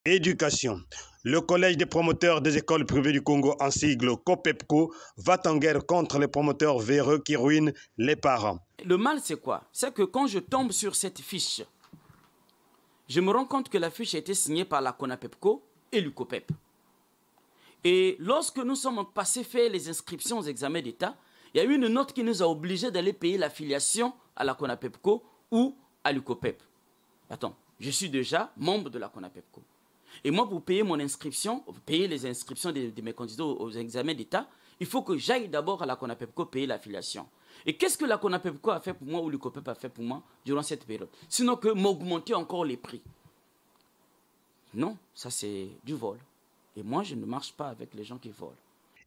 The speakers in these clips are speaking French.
Éducation. Le Collège des promoteurs des écoles privées du Congo, en sigle COPEPCO, va en guerre contre les promoteurs véreux qui ruinent les parents. Le mal, c'est quoi? C'est que quand je tombe sur cette fiche, je me rends compte que la fiche a été signée par la CONAPEPCO et l'UCOPEP. Et lorsque nous sommes passés faire les inscriptions aux examens d'État, il y a eu une note qui nous a obligés d'aller payer l'affiliation à la CONAPEPCO ou à l'UCOPEP. Attends, je suis déjà membre de la CONAPEPCO. Et moi, pour payer mon inscription, payer les inscriptions de mes candidats aux examens d'État, il faut que j'aille d'abord à la CONAPEPCO payer l'affiliation. Et qu'est-ce que la CONAPEPCO a fait pour moi ou l'UCOPEP a fait pour moi durant cette période? Sinon que m'augmenter encore les prix. Non, ça c'est du vol. Et moi, je ne marche pas avec les gens qui volent.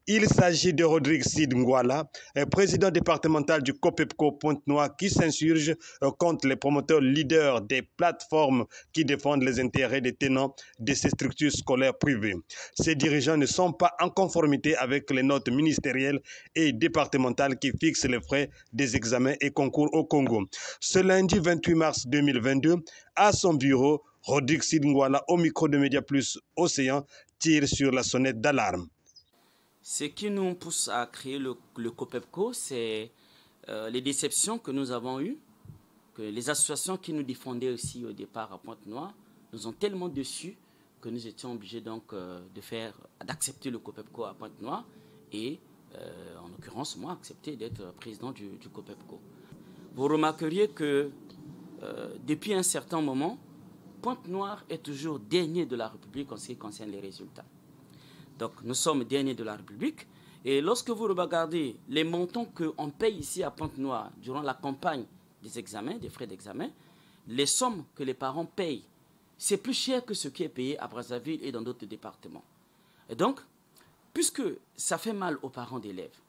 Il s'agit de Rodrigue Sid Ngwala, président départemental du COPEPCO Pointe-Noire, qui s'insurge contre les promoteurs leaders des plateformes qui défendent les intérêts des tenants de ces structures scolaires privées. Ces dirigeants ne sont pas en conformité avec les notes ministérielles et départementales qui fixent les frais des examens et concours au Congo. Ce lundi 28 mars 2022, à son bureau, Rodrigue Sid Ngwala, au micro de Média Plus Océan, tire sur la sonnette d'alarme. Ce qui nous pousse à créer le COPEPCO, c'est les déceptions que nous avons eues, que les associations qui nous défendaient aussi au départ à Pointe-Noire nous ont tellement déçus que nous étions obligés donc d'accepter le COPEPCO à Pointe-Noire et, en l'occurrence, moi, accepter d'être président du COPEPCO. Vous remarqueriez que depuis un certain moment, Pointe-Noire est toujours dernier de la République en ce qui concerne les résultats. Donc, nous sommes derniers de la République. Et lorsque vous regardez les montants qu'on paye ici à Pointe-Noire durant la campagne des examens, des frais d'examen, les sommes que les parents payent, c'est plus cher que ce qui est payé à Brazzaville et dans d'autres départements. Et donc, puisque ça fait mal aux parents d'élèves,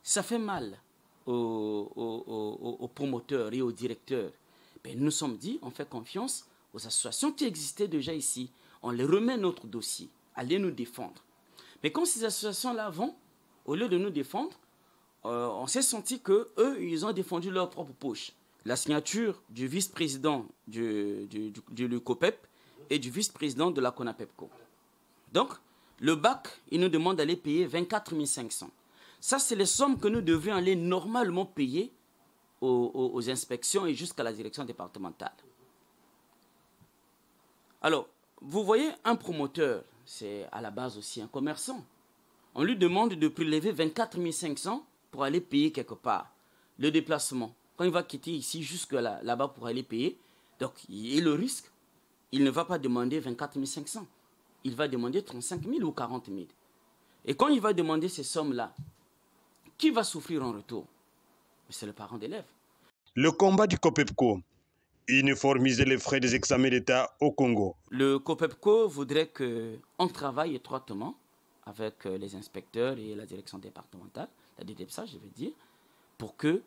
ça fait mal aux promoteurs et aux directeurs, ben nous nous sommes dit, on fait confiance aux associations qui existaient déjà ici. On les remet notre dossier, allez nous défendre. Mais quand ces associations-là vont, au lieu de nous défendre, on s'est senti qu'eux, ils ont défendu leur propre poche. La signature du vice-président du COPEP et du vice-président de la CONAPEPCO. Donc, le bac, il nous demande d'aller payer 24 500. Ça, c'est les sommes que nous devions aller normalement payer aux inspections et jusqu'à la direction départementale. Alors, vous voyez, un promoteur, c'est à la base aussi un commerçant. On lui demande de prélever 24 500 pour aller payer quelque part le déplacement. Quand il va quitter ici jusque là-bas pour aller payer, donc il y a le risque, il ne va pas demander 24 500. Il va demander 35 000 ou 40 000. Et quand il va demander ces sommes-là, qui va souffrir en retour? C'est le parent d'élève. Le combat du COPEPCO, uniformiser les frais des examens d'État au Congo. Le COPEPCO voudrait qu'on travaille étroitement avec les inspecteurs et la direction départementale, la DDEPSA, je veux dire, pour que,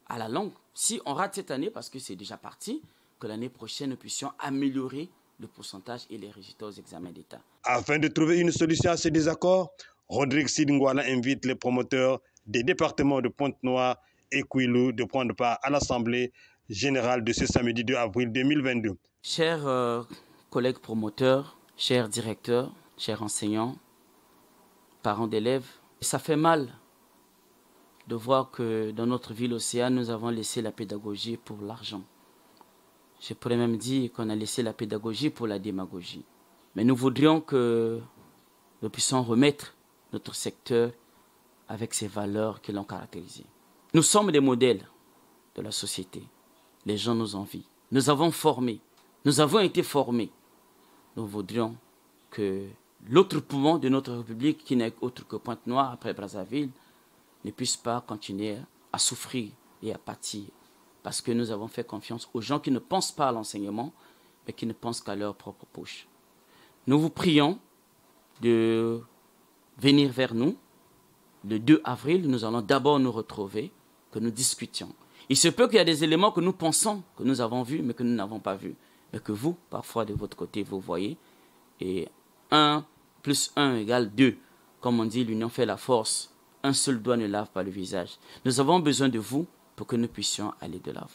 à la longue, si on rate cette année, parce que c'est déjà parti, que l'année prochaine, nous puissions améliorer le pourcentage et les résultats aux examens d'État. Afin de trouver une solution à ces désaccords, Rodrigue Sid Ngwala invite les promoteurs des départements de Pointe-Noire et Kouilou de prendre part à l'Assemblée générale de ce samedi 2 avril 2022. Chers collègues promoteurs, chers directeurs, chers enseignants, parents d'élèves, ça fait mal de voir que dans notre ville Océan, nous avons laissé la pédagogie pour l'argent. Je pourrais même dire qu'on a laissé la pédagogie pour la démagogie. Mais nous voudrions que nous puissions remettre notre secteur avec ses valeurs qui l'ont caractérisé. Nous sommes des modèles de la société. Les gens nous envient. Nous avons formé. Nous avons été formés. Nous voudrions que l'autre poumon de notre République, qui n'est autre que Pointe-Noire après Brazzaville, ne puisse pas continuer à souffrir et à pâtir. Parce que nous avons fait confiance aux gens qui ne pensent pas à l'enseignement, mais qui ne pensent qu'à leur propre poche. Nous vous prions de venir vers nous. Le 2 avril, nous allons d'abord nous retrouver, que nous discutions. Il se peut qu'il y a des éléments que nous pensons, que nous avons vus, mais que nous n'avons pas vus. Mais que vous, parfois, de votre côté, vous voyez. Et 1 plus 1 égale 2. Comme on dit, l'union fait la force. Un seul doigt ne lave pas le visage. Nous avons besoin de vous pour que nous puissions aller de l'avant.